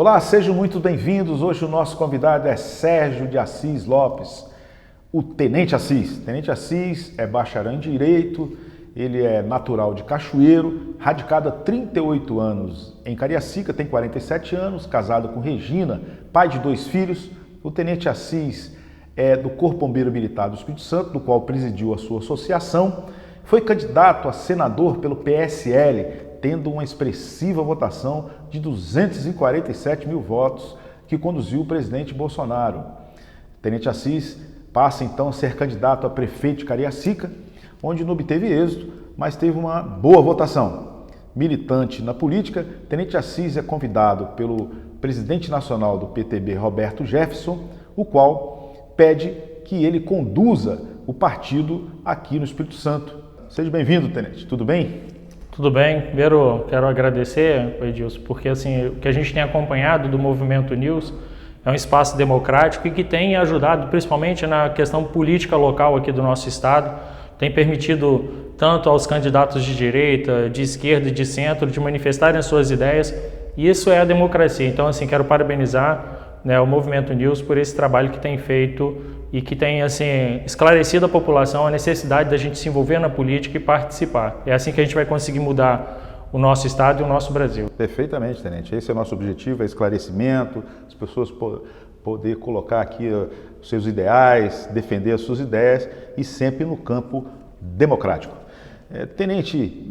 Olá, sejam muito bem-vindos. Hoje o nosso convidado é Sérgio de Assis Lopes, o Tenente Assis. Tenente Assis é bacharel em Direito, ele é natural de Cachoeiro, radicado há 38 anos em Cariacica, tem 47 anos, casado com Regina, pai de 2 filhos. O Tenente Assis é do Corpo Bombeiro Militar do Espírito Santo, do qual presidiu a sua associação. Foi candidato a senador pelo PSL, tendo uma expressiva votação de 247 mil votos que conduziu o presidente Bolsonaro. Tenente Assis passa então a ser candidato a prefeito de Cariacica, onde não obteve êxito, mas teve uma boa votação. Militante na política, Tenente Assis é convidado pelo presidente nacional do PTB, Roberto Jefferson, o qual pede que ele conduza o partido aqui no Espírito Santo. Seja bem-vindo, Tenente. Tudo bem? Tudo bem. Primeiro, quero agradecer, Edilson, porque assim, o que a gente tem acompanhado do Movimento News é um espaço democrático e que tem ajudado, principalmente na questão política local aqui do nosso estado, tem permitido tanto aos candidatos de direita, de esquerda e de centro de manifestarem as suas ideias, e isso é a democracia. Então, assim, quero parabenizar, né, o Movimento News por esse trabalho que tem feito e que tem assim, esclarecido a população a necessidade da gente se envolver na política e participar. É assim que a gente vai conseguir mudar o nosso estado e o nosso Brasil. Perfeitamente, Tenente. Esse é o nosso objetivo, é esclarecimento, as pessoas poder colocar aqui os seus ideais, defender as suas ideias e sempre no campo democrático. Tenente,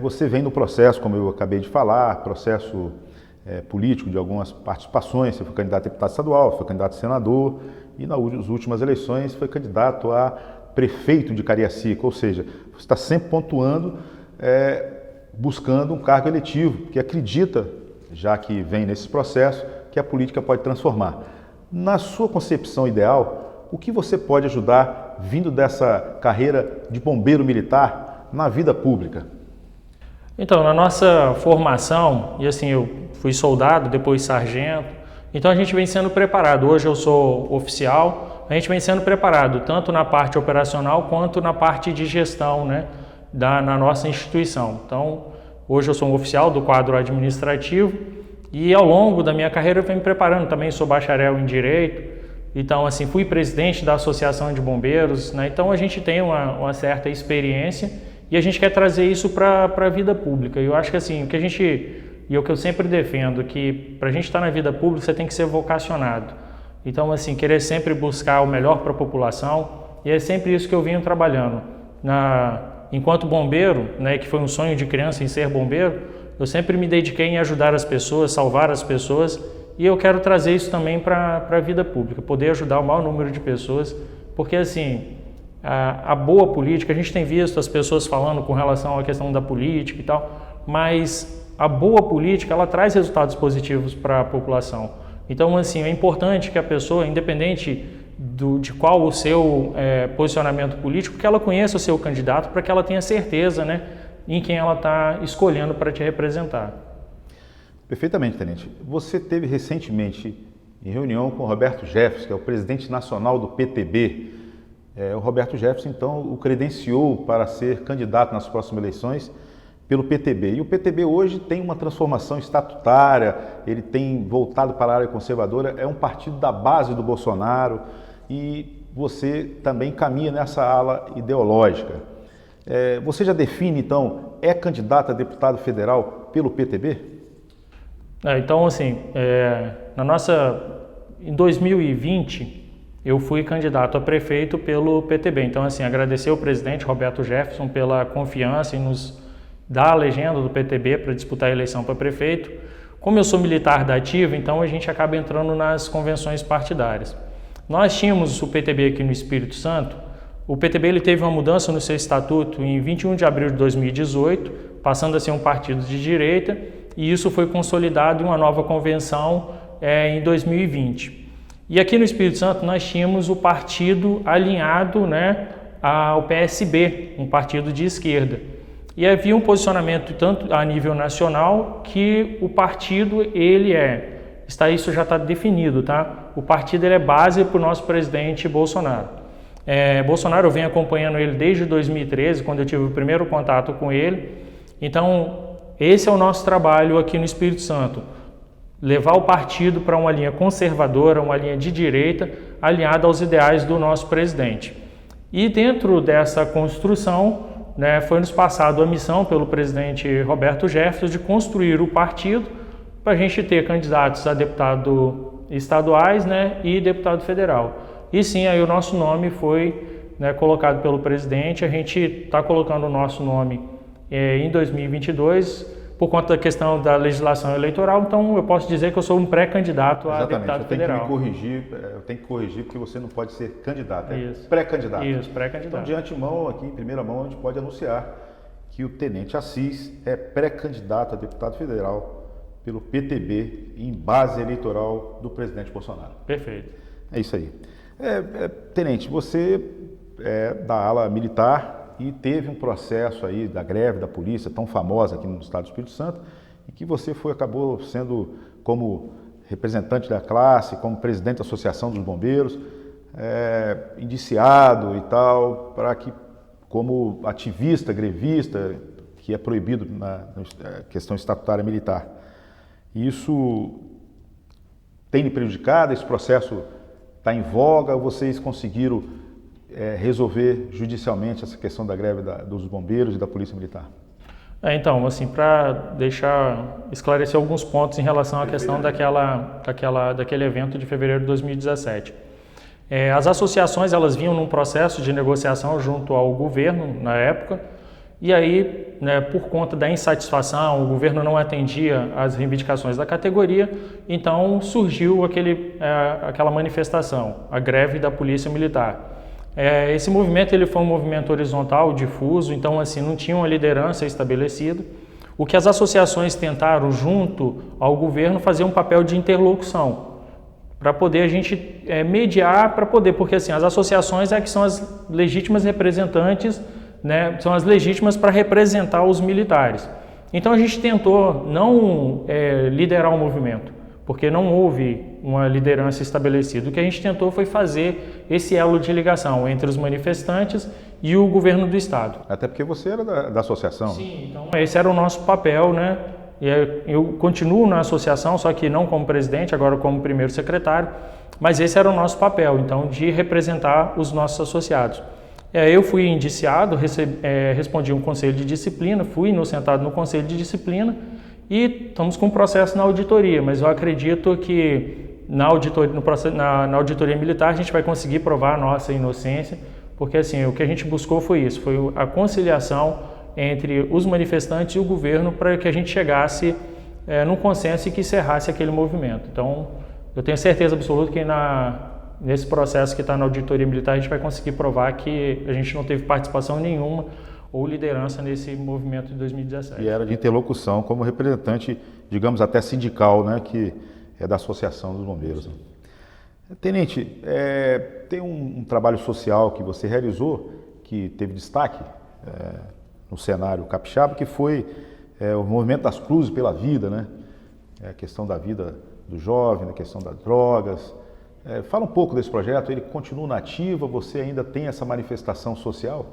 você vem no processo, como eu acabei de falar, processo político de algumas participações. Você foi candidato a deputado estadual, foi candidato a senador e nas últimas eleições foi candidato a prefeito de Cariacica, ou seja, você está sempre pontuando, buscando um cargo eletivo, que acredita, já que vem nesse processo, que a política pode transformar. Na sua concepção ideal, o que você pode ajudar, vindo dessa carreira de bombeiro militar, na vida pública? Então, na nossa formação, e assim, eu fui soldado, depois sargento, então a gente vem sendo preparado. Hoje eu sou oficial, a gente vem sendo preparado tanto na parte operacional quanto na parte de gestão, né, na nossa instituição. Então, hoje eu sou um oficial do quadro administrativo e ao longo da minha carreira eu venho me preparando. Também sou bacharel em Direito, então assim, fui presidente da Associação de Bombeiros, né, então a gente tem uma certa experiência e a gente quer trazer isso para a vida pública. E eu acho que assim, o que eu sempre defendo, que para a gente estar na vida pública, você tem que ser vocacionado. Então, assim, querer sempre buscar o melhor para a população, e é sempre isso que eu venho trabalhando. Enquanto bombeiro, né, que foi um sonho de criança em ser bombeiro, eu sempre me dediquei em ajudar as pessoas, salvar as pessoas, e eu quero trazer isso também para a vida pública, poder ajudar o maior número de pessoas, porque, assim, a boa política, a gente tem visto as pessoas falando com relação à questão da política e tal, mas a boa política, ela traz resultados positivos para a população. Então, assim, é importante que a pessoa, independente de qual o seu posicionamento político, que ela conheça o seu candidato para que ela tenha certeza, né, em quem ela está escolhendo para te representar. Perfeitamente, Tenente. Você teve recentemente em reunião com o Roberto Jefferson, que é o presidente nacional do PTB. O Roberto Jefferson, então, o credenciou para ser candidato nas próximas eleições pelo PTB. E o PTB hoje tem uma transformação estatutária, ele tem voltado para a área conservadora, é um partido da base do Bolsonaro e você também caminha nessa ala ideológica. Você já define, então, é candidato a deputado federal pelo PTB? Então, assim, em 2020, eu fui candidato a prefeito pelo PTB. Então, assim, agradecer ao presidente Roberto Jefferson pela confiança em nos dar a legenda do PTB para disputar a eleição para prefeito. Como eu sou militar da ativa, então a gente acaba entrando nas convenções partidárias. Nós tínhamos o PTB aqui no Espírito Santo. O PTB ele teve uma mudança no seu estatuto em 21 de abril de 2018, passando a ser um partido de direita, e isso foi consolidado em uma nova convenção em 2020. E aqui no Espírito Santo nós tínhamos o partido alinhado, né, ao PSB, um partido de esquerda. E havia um posicionamento tanto a nível nacional que o partido isso já está definido, tá? O partido ele é base para o nosso presidente Bolsonaro. Bolsonaro, eu venho acompanhando ele desde 2013, quando eu tive o primeiro contato com ele. Então, esse é o nosso trabalho aqui no Espírito Santo. levar o partido para uma linha conservadora, uma linha de direita, alinhada aos ideais do nosso presidente. E dentro dessa construção, né, foi nos passado a missão pelo presidente Roberto Jefferson de construir o partido para a gente ter candidatos a deputado estaduais, né, e deputado federal. E sim, aí o nosso nome foi, né, colocado pelo presidente. A gente está colocando o nosso nome em 2022 por conta da questão da legislação eleitoral. Então eu posso dizer que eu sou um pré-candidato a deputado federal. Eu tenho que corrigir porque você não pode ser candidato, é Isso. pré-candidato. Isso, pré-candidato. Então, de antemão, aqui em primeira mão, a gente pode anunciar que o Tenente Assis é pré-candidato a deputado federal pelo PTB em base eleitoral do presidente Bolsonaro. Perfeito. É isso aí. Tenente, você é da ala militar e teve um processo aí da greve da polícia tão famosa aqui no estado do Espírito Santo, e que você acabou sendo como representante da classe, como presidente da Associação dos Bombeiros, indiciado e tal, para que, como ativista, grevista, que é proibido na questão estatutária militar. Isso tem lhe prejudicado? Esse processo está em voga? Vocês conseguiram resolver judicialmente essa questão da greve dos bombeiros e da polícia militar? Então, assim, para esclarecer alguns pontos em relação à questão daquele evento de fevereiro de 2017. As associações, elas vinham num processo de negociação junto ao governo na época, e aí, né, por conta da insatisfação, o governo não atendia às reivindicações da categoria, então surgiu aquela manifestação, a greve da Polícia Militar. Esse movimento ele foi um movimento horizontal, difuso, então assim, não tinha uma liderança estabelecida. O que as associações tentaram, junto ao governo, fazer um papel de interlocução, para poder a gente mediar, porque assim, as associações que são as legítimas representantes, né, são as legítimas para representar os militares. Então a gente tentou não liderar o movimento, porque não houve uma liderança estabelecida. O que a gente tentou foi fazer esse elo de ligação entre os manifestantes e o governo do estado. Até porque você era da associação. Sim, então esse era o nosso papel, né? Eu continuo na associação, só que não como presidente, agora como primeiro secretário, mas esse era o nosso papel, então, de representar os nossos associados. Eu fui indiciado, respondi um conselho de disciplina, fui inocentado no conselho de disciplina e estamos com um processo na auditoria, mas eu acredito que na auditoria militar a gente vai conseguir provar a nossa inocência, porque assim, o que a gente buscou foi isso, foi a conciliação entre os manifestantes e o governo para que a gente chegasse num consenso e que encerrasse aquele movimento. Então, eu tenho certeza absoluta que nesse processo que está na auditoria militar, a gente vai conseguir provar que a gente não teve participação nenhuma ou liderança nesse movimento de 2017. E era de interlocução como representante, digamos, até sindical, né, que é da Associação dos Bombeiros. Sim. Tenente, tem um trabalho social que você realizou, que teve destaque no cenário capixaba, que foi o movimento das cruzes pela vida, né? A questão da vida do jovem, a questão das drogas. Fala um pouco desse projeto, ele continua na ativa, você ainda tem essa manifestação social?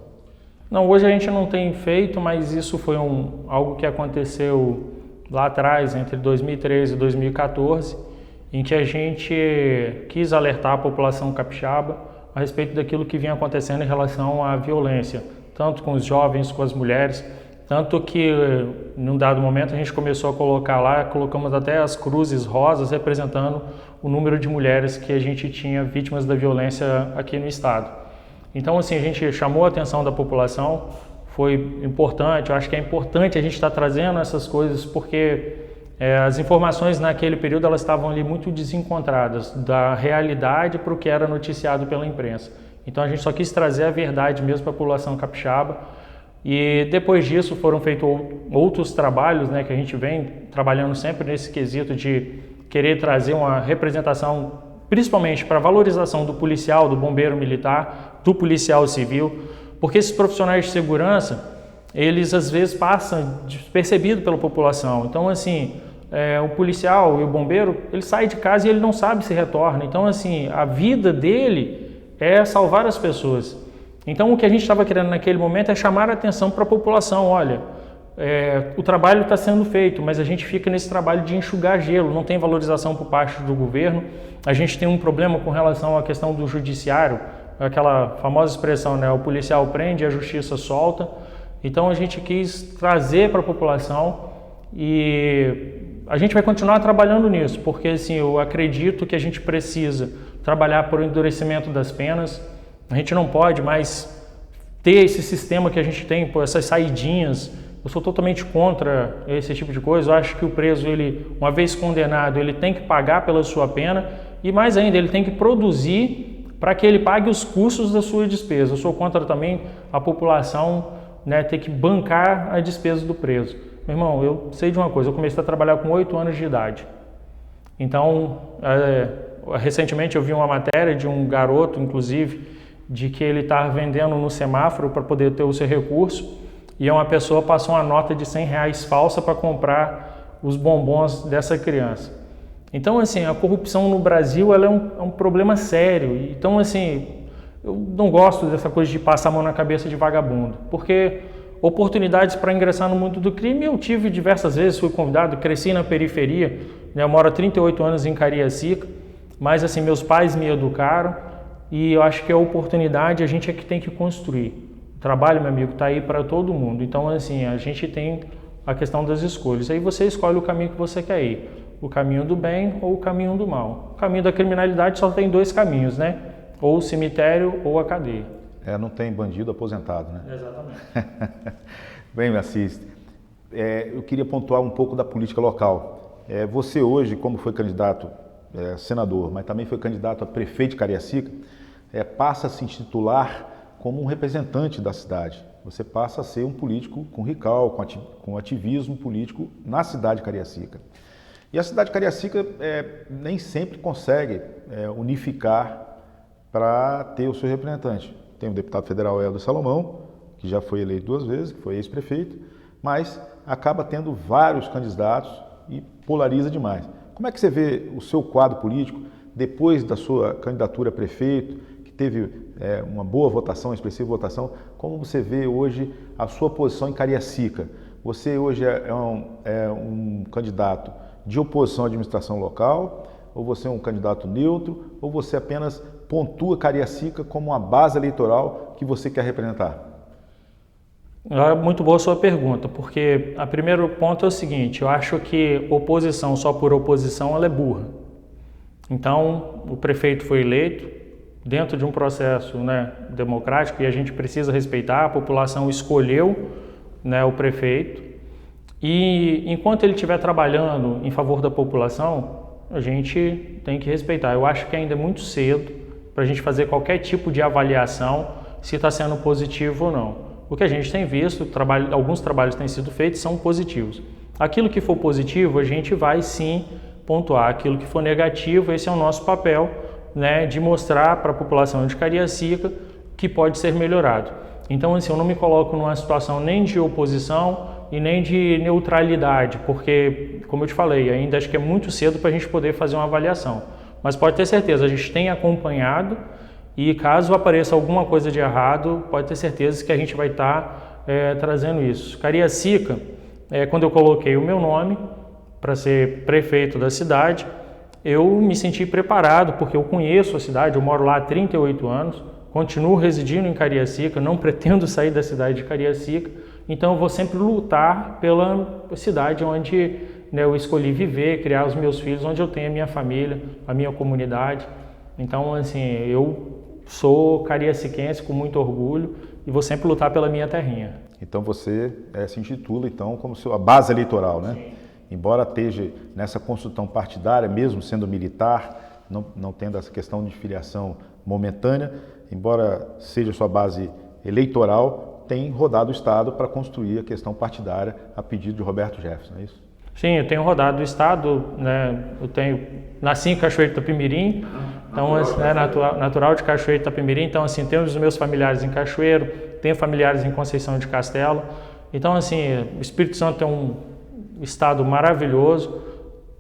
Não, hoje a gente não tem feito, mas isso foi algo que aconteceu lá atrás, entre 2013 e 2014, em que a gente quis alertar a população capixaba a respeito daquilo que vinha acontecendo em relação à violência, tanto com os jovens, com as mulheres, tanto que num dado momento a gente começou a colocar lá, colocamos até as cruzes rosas representando o número de mulheres que a gente tinha vítimas da violência aqui no estado. Então, assim, a gente chamou a atenção da população, foi importante, eu acho que é importante a gente estar trazendo essas coisas, porque as informações naquele período elas estavam ali muito desencontradas da realidade para o que era noticiado pela imprensa. Então, a gente só quis trazer a verdade mesmo para a população capixaba. E depois disso foram feitos outros trabalhos, né, que a gente vem trabalhando sempre nesse quesito de querer trazer uma representação, principalmente para a valorização do policial, do bombeiro militar, do policial civil, porque esses profissionais de segurança, eles às vezes passam despercebidos pela população. Então, assim, o policial e o bombeiro, ele sai de casa e ele não sabe se retorna. Então, assim, a vida dele é salvar as pessoas. Então, o que a gente estava querendo naquele momento é chamar a atenção para a população. Olha, o trabalho está sendo feito, mas a gente fica nesse trabalho de enxugar gelo, não tem valorização por parte do governo. A gente tem um problema com relação à questão do judiciário, aquela famosa expressão, né? O policial prende e a justiça solta. Então a gente quis trazer para a população e a gente vai continuar trabalhando nisso, porque assim, eu acredito que a gente precisa trabalhar por endurecimento das penas. A gente não pode mais ter esse sistema que a gente tem, por essas saidinhas. Eu sou totalmente contra esse tipo de coisa. Eu acho que o preso, ele, uma vez condenado, ele tem que pagar pela sua pena e mais ainda, ele tem que produzir para que ele pague os custos da sua despesa. Eu sou contra também a população, né, ter que bancar a despesa do preso. Meu irmão, eu sei de uma coisa, eu comecei a trabalhar com 8 anos de idade. Então, recentemente eu vi uma matéria de um garoto, inclusive, de que ele estava vendendo no semáforo para poder ter o seu recurso e uma pessoa passou uma nota de R$100 falsa para comprar os bombons dessa criança. Então, assim, a corrupção no Brasil ela é um problema sério. Então, assim, eu não gosto dessa coisa de passar a mão na cabeça de vagabundo, porque oportunidades para ingressar no mundo do crime eu tive diversas vezes, fui convidado, cresci na periferia, né, eu moro há 38 anos em Cariacica, mas assim, meus pais me educaram e eu acho que a oportunidade a gente é que tem que construir. O trabalho, meu amigo, está aí para todo mundo. Então, assim, a gente tem a questão das escolhas. Aí você escolhe o caminho que você quer ir, o caminho do bem ou o caminho do mal. O caminho da criminalidade só tem 2 caminhos, né? Ou o cemitério ou a cadeia. Não tem bandido aposentado, né? Exatamente. Bem, Assis, eu queria pontuar um pouco da política local. Você hoje, como foi candidato senador, mas também foi candidato a prefeito de Cariacica, passa a se intitular como um representante da cidade. Você passa a ser um político com rical, com ativismo político na cidade de Cariacica. E a cidade de Cariacica nem sempre consegue unificar para ter o seu representante. Tem o deputado federal Helder Salomão, que já foi eleito 2 vezes, que foi ex-prefeito, mas acaba tendo vários candidatos e polariza demais. Como é que você vê o seu quadro político depois da sua candidatura a prefeito, que teve uma boa votação, uma expressiva votação? Como você vê hoje a sua posição em Cariacica? Você hoje é um candidato de oposição à administração local, ou você é um candidato neutro, ou você apenas pontua Cariacica como uma base eleitoral que você quer representar? Muito boa a sua pergunta, porque o primeiro ponto é o seguinte, eu acho que oposição só por oposição ela é burra. Então, o prefeito foi eleito dentro de um processo, né, democrático e a gente precisa respeitar, a população escolheu, né, o prefeito e enquanto ele estiver trabalhando em favor da população, a gente tem que respeitar. Eu acho que ainda é muito cedo para a gente fazer qualquer tipo de avaliação se está sendo positivo ou não. O que a gente tem visto, alguns trabalhos têm sido feitos, são positivos. Aquilo que for positivo, a gente vai sim pontuar. Aquilo que for negativo, esse é o nosso papel, né, de mostrar para a população de Cariacica que pode ser melhorado. Então, assim, eu não me coloco numa situação nem de oposição e nem de neutralidade, porque, como eu te falei, ainda acho que é muito cedo para a gente poder fazer uma avaliação. Mas pode ter certeza, a gente tem acompanhado e caso apareça alguma coisa de errado, pode ter certeza que a gente vai estar trazendo isso. Cariacica, quando eu coloquei o meu nome para ser prefeito da cidade, eu me senti preparado, porque eu conheço a cidade, eu moro lá há 38 anos, continuo residindo em Cariacica, não pretendo sair da cidade de Cariacica, então eu vou sempre lutar pela cidade onde, né, eu escolhi viver, criar os meus filhos, onde eu tenho a minha família, a minha comunidade. Então, assim, eu sou cariaciquense com muito orgulho e vou sempre lutar pela minha terrinha. Então você se intitula então como sua base eleitoral, né? Sim. Embora esteja nessa construção partidária, mesmo sendo militar, não tendo essa questão de filiação momentânea, embora seja sua base eleitoral, tem rodado o Estado para construir a questão partidária a pedido de Roberto Jefferson, é isso? Sim, eu tenho rodado o Estado, né? Nasci em Cachoeiro de Itapemirim, então natural de Cachoeiro de Itapemirim, então assim, tenho os meus familiares em Cachoeiro, tenho familiares em Conceição de Castelo, então assim, o Espírito Santo é um estado maravilhoso,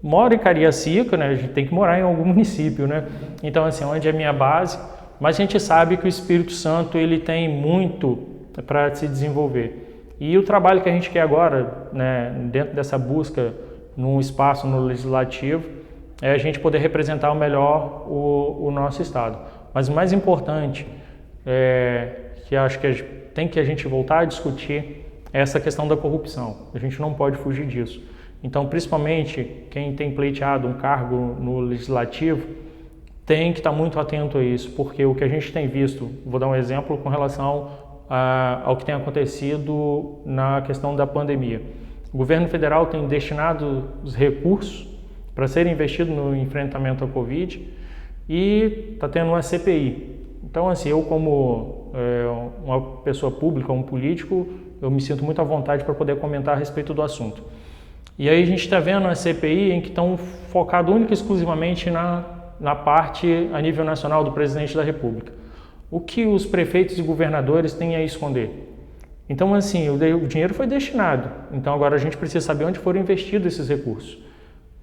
moro em Cariacica, né? A gente tem que morar em algum município, né? Então assim, onde é a minha base, mas a gente sabe que o Espírito Santo ele tem muito para se desenvolver. E o trabalho que a gente quer agora, né, dentro dessa busca num espaço no legislativo, é a gente poder representar o melhor o nosso Estado. Mas o mais importante, que acho que tem que a gente voltar a discutir, é essa questão da corrupção. A gente não pode fugir disso. Então, principalmente, quem tem pleiteado um cargo no legislativo tem que estar muito atento a isso, porque o que a gente tem visto, vou dar um exemplo com relação ao que tem acontecido na questão da pandemia. O governo federal tem destinado os recursos para serem investidos no enfrentamento à Covid e está tendo uma CPI. Então, assim, eu como uma pessoa pública, um político, eu me sinto muito à vontade para poder comentar a respeito do assunto. E aí a gente está vendo a CPI em que estão focados única e exclusivamente na parte a nível nacional do presidente da República. O que os prefeitos e governadores têm a esconder? Então, assim, o dinheiro foi destinado. Então, agora a gente precisa saber onde foram investidos esses recursos.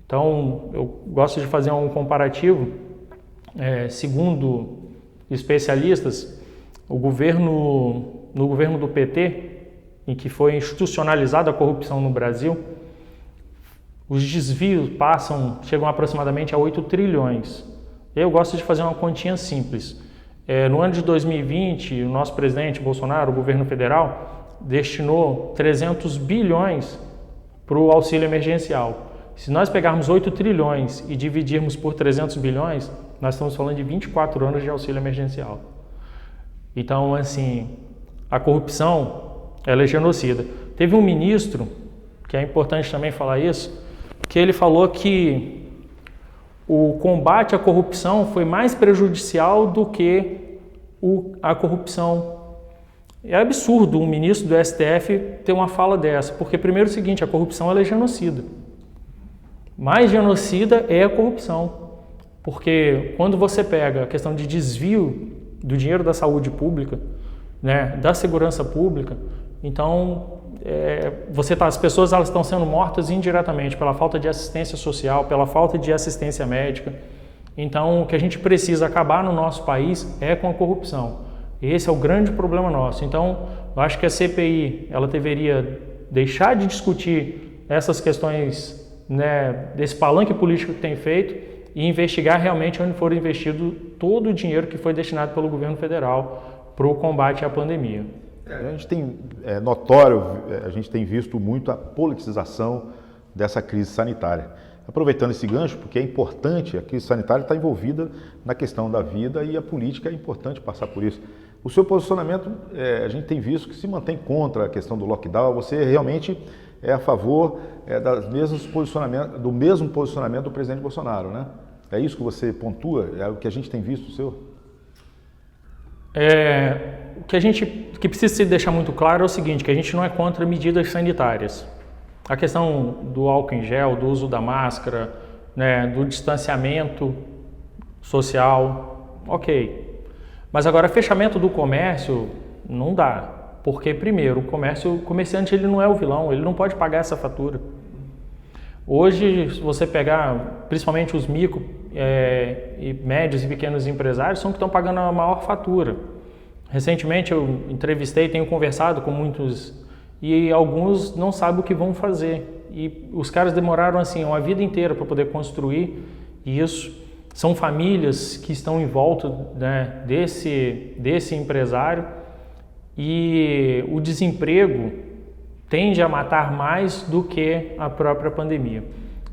Então, eu gosto de fazer um comparativo. Segundo especialistas, no governo do PT, em que foi institucionalizada a corrupção no Brasil, os desvios chegam aproximadamente a 8 trilhões. Eu gosto de fazer uma continha simples. No ano de 2020, o nosso presidente Bolsonaro, o governo federal, destinou 300 bilhões para o auxílio emergencial. Se nós pegarmos 8 trilhões e dividirmos por 300 bilhões, nós estamos falando de 24 anos de auxílio emergencial. Então, assim, a corrupção, ela é genocida. Teve um ministro, que é importante também falar isso, que ele falou que o combate à corrupção foi mais prejudicial do que a corrupção. É absurdo um ministro do STF ter uma fala dessa, porque primeiro é o seguinte, a corrupção ela é genocida. Mais genocida é a corrupção, porque quando você pega a questão de desvio do dinheiro da saúde pública, né, da segurança pública, então as pessoas elas estão sendo mortas indiretamente pela falta de assistência social, pela falta de assistência médica. Então, o que a gente precisa acabar no nosso país é com a corrupção. Esse é o grande problema nosso. Então, eu acho que a CPI ela deveria deixar de discutir essas questões, né, desse palanque político que tem feito e investigar realmente onde for investido todo o dinheiro que foi destinado pelo governo federal para o combate à pandemia. A gente tem notório, a gente tem visto muito a politização dessa crise sanitária. Aproveitando esse gancho, porque é importante, a crise sanitária está envolvida na questão da vida e a política é importante passar por isso. O seu posicionamento, a gente tem visto que se mantém contra a questão do lockdown, você realmente é a favor do mesmo posicionamento do presidente Bolsonaro, né? É isso que você pontua? É o que a gente tem visto o seu? O que precisa se deixar muito claro é o seguinte, que a gente não é contra medidas sanitárias. A questão do álcool em gel, do uso da máscara, né, do distanciamento social, ok. Mas agora, fechamento do comércio não dá. Porque, primeiro, o comerciante ele não é o vilão, ele não pode pagar essa fatura. Hoje, se você pegar, principalmente os micro, e médios e pequenos empresários, são que estão pagando a maior fatura. Recentemente eu entrevistei, tenho conversado com muitos e alguns não sabem o que vão fazer. E os caras demoraram assim uma vida inteira para poder construir isso. São famílias que estão em volta, né, desse empresário e o desemprego tende a matar mais do que a própria pandemia.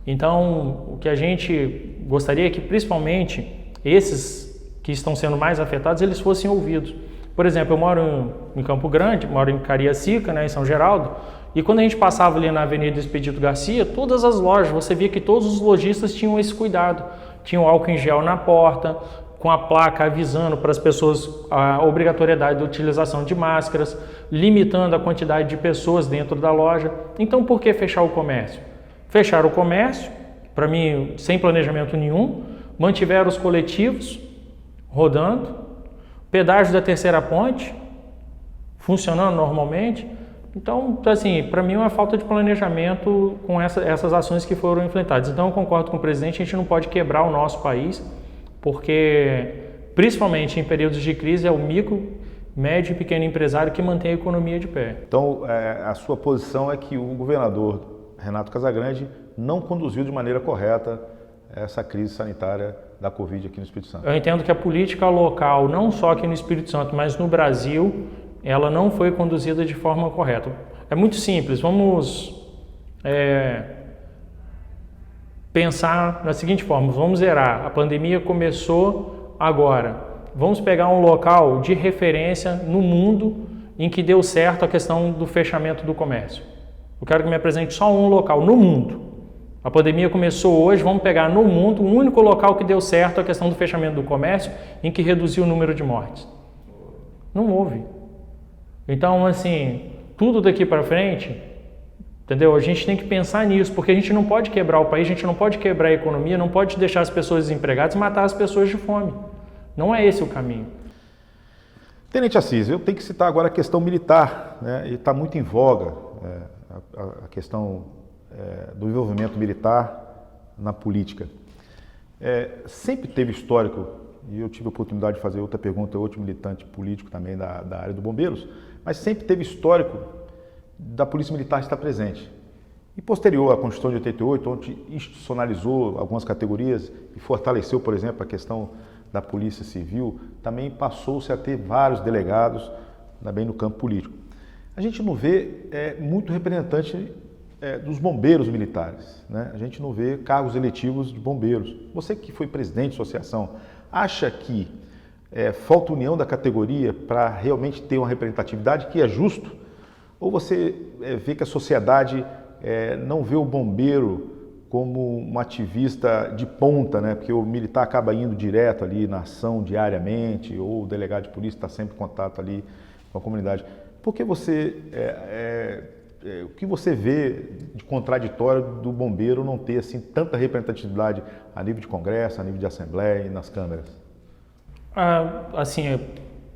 Então, o que a gente gostaria é que, principalmente, esses que estão sendo mais afetados, eles fossem ouvidos. Por exemplo, eu moro em Campo Grande, moro em Cariacica, né, em São Geraldo, e quando a gente passava ali na Avenida Expedito Garcia, todas as lojas, você via que todos os lojistas tinham esse cuidado. Tinham álcool em gel na porta, com a placa avisando para as pessoas a obrigatoriedade da utilização de máscaras, limitando a quantidade de pessoas dentro da loja. Então, por que fechar o comércio? Fecharam o comércio, para mim, sem planejamento nenhum, mantiveram os coletivos rodando, pedágio da Terceira Ponte funcionando normalmente. Então, assim, para mim é uma falta de planejamento com essas ações que foram implementadas. Então, eu concordo com o presidente, a gente não pode quebrar o nosso país, porque, principalmente em períodos de crise, é o médio e pequeno empresário que mantém a economia de pé. Então, a sua posição é que o governador Renato Casagrande não conduziu de maneira correta essa crise sanitária da Covid aqui no Espírito Santo. Eu entendo que a política local, não só aqui no Espírito Santo, mas no Brasil, ela não foi conduzida de forma correta. É muito simples, vamos pensar da seguinte forma, vamos zerar, a pandemia começou agora, vamos pegar um local de referência no mundo em que deu certo a questão do fechamento do comércio. Eu quero que me apresente só um local no mundo. A pandemia começou hoje, vamos pegar no mundo o único local que deu certo a questão do fechamento do comércio em que reduziu o número de mortes. Não houve. Então, assim, tudo daqui para frente, entendeu? A gente tem que pensar nisso, porque a gente não pode quebrar o país, a gente não pode quebrar a economia, não pode deixar as pessoas desempregadas e matar as pessoas de fome. Não é esse o caminho. Tenente Assis, eu tenho que citar agora a questão militar, né? E está muito em voga a questão do envolvimento militar na política. Sempre teve histórico, e eu tive a oportunidade de fazer outra pergunta, outro militante político também da área do Bombeiros, mas sempre teve histórico da Polícia Militar estar presente. E posterior à Constituição de 88, onde institucionalizou algumas categorias e fortaleceu, por exemplo, a questão da Polícia Civil, também passou-se a ter vários delegados também no campo político. A gente não vê muito representante dos bombeiros militares, né? A gente não vê cargos eletivos de bombeiros. Você que foi presidente de associação, acha que falta união da categoria para realmente ter uma representatividade que é justo? Ou você vê que a sociedade não vê o bombeiro como um ativista de ponta, né? Porque o militar acaba indo direto ali na ação diariamente, ou o delegado de polícia está sempre em contato ali com a comunidade. Por que você, o que você vê de contraditório do bombeiro não ter assim, tanta representatividade a nível de congresso, a nível de assembleia e nas câmeras? Assim,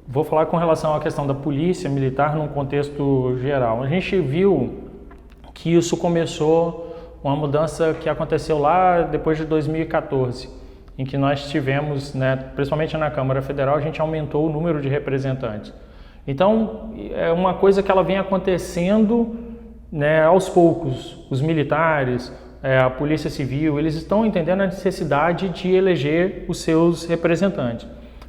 vou falar com relação à questão da polícia militar num contexto geral. A gente viu que isso começou uma mudança que aconteceu lá depois de 2014, em que nós tivemos, né, principalmente na Câmara Federal, a gente aumentou o número de representantes. Então, é uma coisa que ela vem acontecendo, né, aos poucos. Os militares, a Polícia Civil, eles estão entendendo a necessidade de eleger os seus representantes.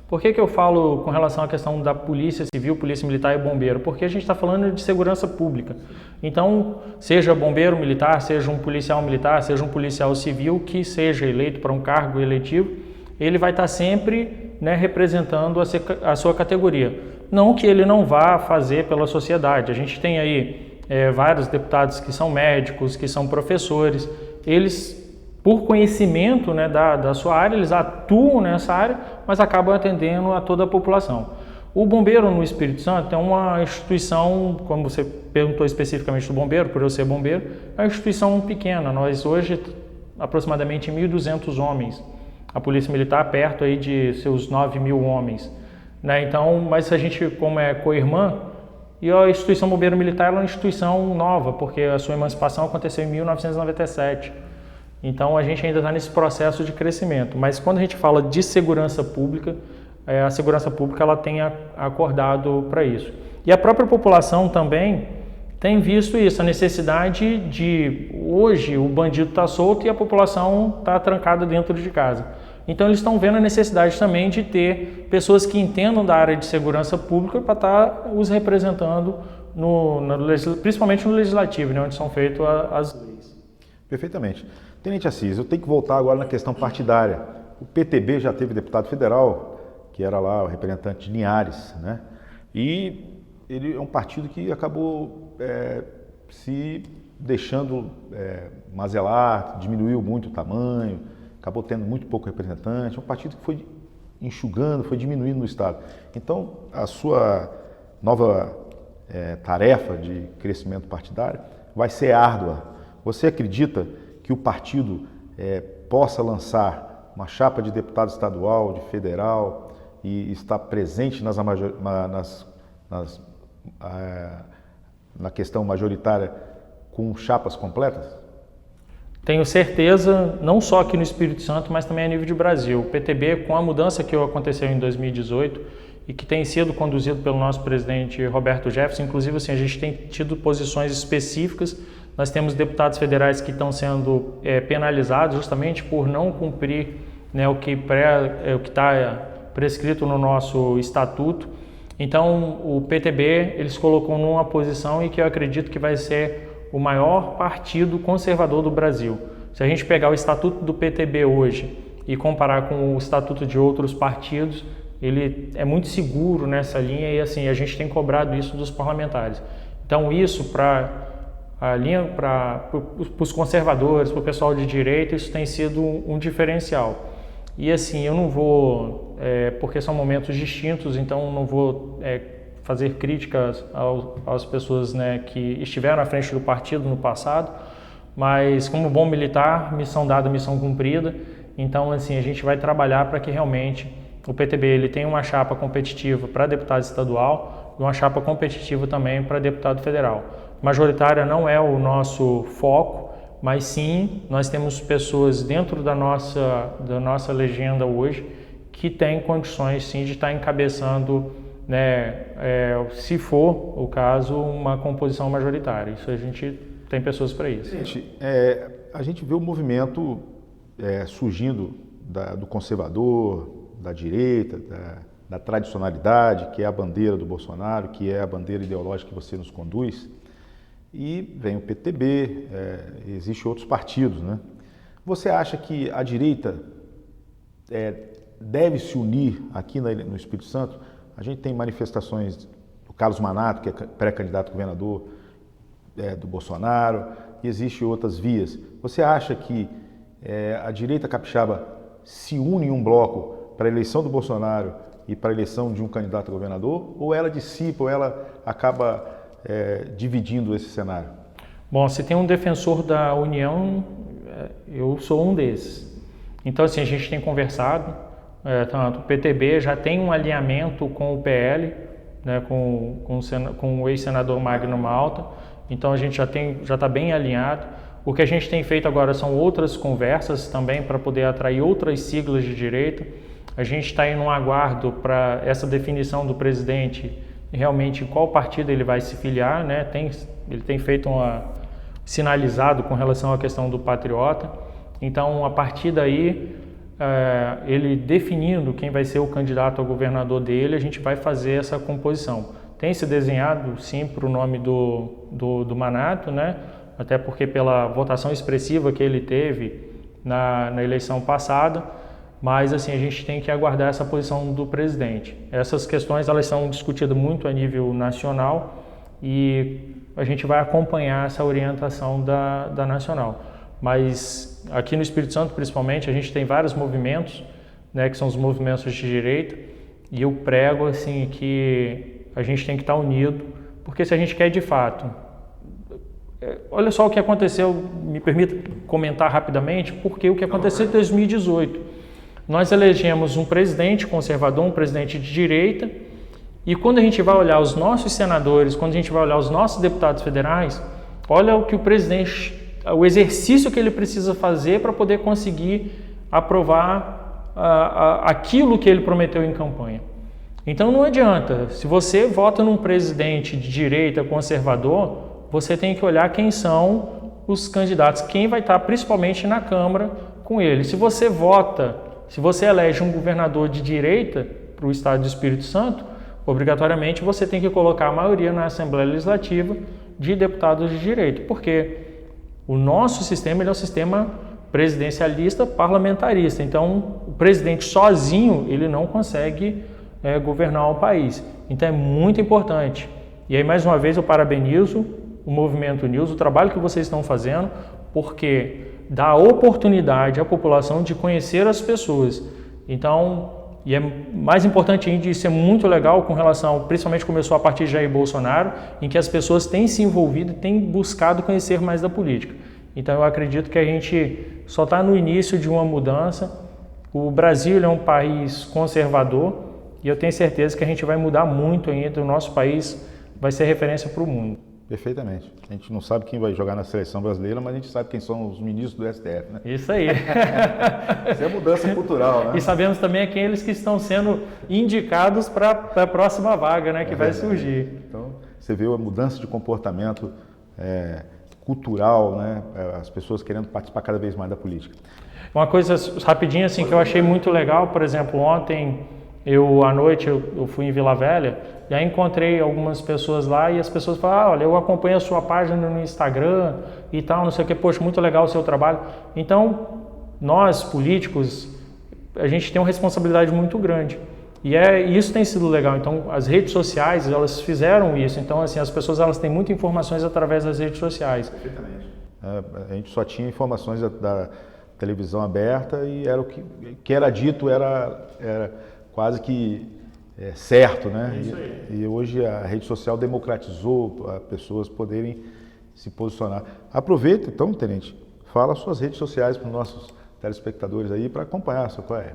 Por que eu falo com relação à questão da Polícia Civil, Polícia Militar e Bombeiro? Porque a gente está falando de segurança pública. Então, seja bombeiro militar, seja um policial militar, seja um policial civil que seja eleito para um cargo eletivo, ele vai estar sempre, né, representando a sua categoria. Não que ele não vá fazer pela sociedade. A gente tem aí vários deputados que são médicos, que são professores. Eles, por conhecimento, né, da sua área, eles atuam nessa área, mas acabam atendendo a toda a população. O bombeiro no Espírito Santo é uma instituição, como você perguntou especificamente do bombeiro, por eu ser bombeiro, é uma instituição pequena. Nós hoje, aproximadamente 1.200 homens. A Polícia Militar perto aí de seus 9.000 homens. Né? Então, mas a gente, como é co-irmã, e a instituição Bombeiro Militar é uma instituição nova, porque a sua emancipação aconteceu em 1997. Então, a gente ainda está nesse processo de crescimento. Mas quando a gente fala de segurança pública, a segurança pública ela tem acordado para isso. E a própria população também tem visto isso, a necessidade de, hoje, o bandido está solto e a população está trancada dentro de casa. Então, eles estão vendo a necessidade também de ter pessoas que entendam da área de segurança pública para estar os representando, principalmente no Legislativo, né, onde são feitas as leis. Perfeitamente. Tenente Assis, eu tenho que voltar agora na questão partidária. O PTB já teve deputado federal, que era lá o representante de Linhares, né? E ele é um partido que acabou se deixando mazelar, diminuiu muito o tamanho, acabou tendo muito pouco representante. É um partido que foi enxugando, foi diminuindo no Estado. Então, a sua nova tarefa de crescimento partidário vai ser árdua. Você acredita que o partido possa lançar uma chapa de deputado estadual, de federal e estar presente na questão majoritária com chapas completas? Tenho certeza, não só aqui no Espírito Santo, mas também a nível de Brasil. O PTB, com a mudança que aconteceu em 2018, e que tem sido conduzido pelo nosso presidente Roberto Jefferson. Inclusive, assim, a gente tem tido posições específicas. Nós temos deputados federais que estão sendo penalizados justamente por não cumprir, né, o que está prescrito no nosso estatuto. Então, o PTB eles colocam numa posição em que eu acredito que vai ser o maior partido conservador do Brasil. Se a gente pegar o estatuto do PTB hoje e comparar com o estatuto de outros partidos, ele é muito seguro nessa linha e assim a gente tem cobrado isso dos parlamentares. Então, isso para os conservadores, para o pessoal de direita, isso tem sido um diferencial. E assim, eu não vou, porque são momentos distintos, então não vou fazer críticas às pessoas, né, que estiveram à frente do partido no passado, mas como bom militar, missão dada, missão cumprida. Então, assim, a gente vai trabalhar para que realmente o PTB ele tenha uma chapa competitiva para deputado estadual e uma chapa competitiva também para deputado federal. Majoritária não é o nosso foco, mas sim, nós temos pessoas dentro da nossa legenda hoje que têm condições sim de estar encabeçando, né, se for o caso, uma composição majoritária. Isso a gente tem pessoas para isso. Gente, a gente vê o movimento surgindo do conservador, da direita, da tradicionalidade, que é a bandeira do Bolsonaro, que é a bandeira ideológica que você nos conduz. E vem o PTB, existem outros partidos, né? Você acha que a direita deve se unir aqui no Espírito Santo? A gente tem manifestações do Carlos Manato, que é pré-candidato a governador do Bolsonaro, e existem outras vias. Você acha que a direita capixaba se une em um bloco para a eleição do Bolsonaro e para a eleição de um candidato a governador, ou ela dissipa, ou ela acaba dividindo esse cenário? Bom, se tem um defensor da união, eu sou um desses. Então, assim, a gente tem conversado, tanto o PTB já tem um alinhamento com o PL, né, com o ex-senador Magno Malta, então a gente já está bem alinhado. O que a gente tem feito agora são outras conversas também para poder atrair outras siglas de direita. A gente está aí num aguardo para essa definição do presidente realmente qual partido ele vai se filiar, né? Ele tem feito sinalizado com relação à questão do patriota. Então, a partir daí, ele definindo quem vai ser o candidato a governador dele, a gente vai fazer essa composição. Tem se desenhado, sim, para o nome do Manato, né? Até porque pela votação expressiva que ele teve na eleição passada, mas assim, a gente tem que aguardar essa posição do presidente. Essas questões elas são discutidas muito a nível nacional e a gente vai acompanhar essa orientação da nacional. Mas aqui no Espírito Santo, principalmente, a gente tem vários movimentos, né, que são os movimentos de direita, e eu prego assim, que a gente tem que estar unido, porque se a gente quer de fato... Olha só o que aconteceu, me permita comentar rapidamente, porque o que aconteceu em 2018. Nós elegemos um presidente conservador, um presidente de direita, e quando a gente vai olhar os nossos senadores, quando a gente vai olhar os nossos deputados federais, olha o que o presidente, o exercício que ele precisa fazer para poder conseguir aprovar aquilo que ele prometeu em campanha. Então não adianta, se você vota num presidente de direita conservador, você tem que olhar quem são os candidatos, quem vai estar principalmente na Câmara com ele. Se você elege um governador de direita para o estado do Espírito Santo, obrigatoriamente você tem que colocar a maioria na Assembleia Legislativa de deputados de direita, porque o nosso sistema ele é um sistema presidencialista parlamentarista, então o presidente sozinho ele não consegue governar o país. Então é muito importante. E aí mais uma vez eu parabenizo o Movimento News, o trabalho que vocês estão fazendo, porque dá oportunidade à população de conhecer as pessoas. Então, e é mais importante ainda, isso é muito legal com relação, principalmente começou a partir de Jair Bolsonaro, em que as pessoas têm se envolvido e têm buscado conhecer mais da política. Então, eu acredito que a gente só está no início de uma mudança. O Brasil é um país conservador e eu tenho certeza que a gente vai mudar muito ainda. O nosso país vai ser referência para o mundo. Perfeitamente. A gente não sabe quem vai jogar na seleção brasileira, mas a gente sabe quem são os ministros do STF, né? Isso aí. Isso é mudança cultural, né? E sabemos também aqueles que estão sendo indicados para a próxima vaga, né, que vai surgir. Então, você vê a mudança de comportamento cultural, né? As pessoas querendo participar cada vez mais da política. Uma coisa rapidinho assim que eu achei muito legal, por exemplo, ontem à noite eu fui em Vila Velha e aí encontrei algumas pessoas lá e as pessoas falaram, olha, eu acompanho a sua página no Instagram e tal, não sei o que, poxa, muito legal o seu trabalho. Então, nós políticos, a gente tem uma responsabilidade muito grande. E isso tem sido legal. Então, as redes sociais, elas fizeram isso. Então, assim, as pessoas elas têm muitas informações através das redes sociais. Perfeitamente. A gente só tinha informações da televisão aberta e era o que era dito, era quase que certo, né? Isso aí. E hoje a rede social democratizou as pessoas poderem se posicionar. Aproveita, então, Tenente, fala as suas redes sociais para os nossos telespectadores aí para acompanhar, qual é?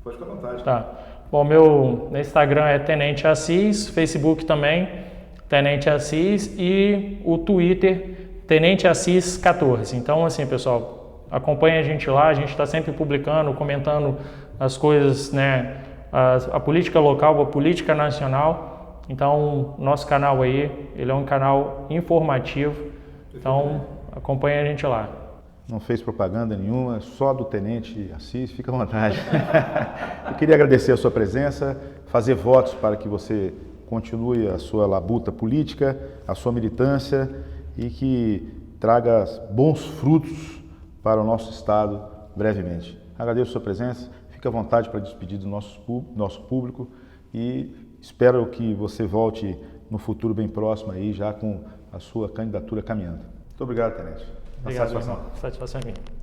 Pode ficar à vontade. Tá. Bom, meu Instagram é Tenente Assis, Facebook também, Tenente Assis e o Twitter, Tenente Assis 14. Então, assim, pessoal, acompanha a gente lá, a gente está sempre publicando, comentando as coisas, né, a política local, a política nacional. Então, nosso canal aí, ele é um canal informativo, então acompanha a gente lá. Não fez propaganda nenhuma, só do Tenente Assis, fica à vontade. Eu queria agradecer a sua presença, fazer votos para que você continue a sua labuta política, a sua militância e que traga bons frutos para o nosso Estado brevemente. Agradeço a sua presença, fique à vontade para despedir do nosso público e espero que você volte no futuro bem próximo aí, já com a sua candidatura caminhando. Muito obrigado, Tenente. Obrigado, satisfação é minha.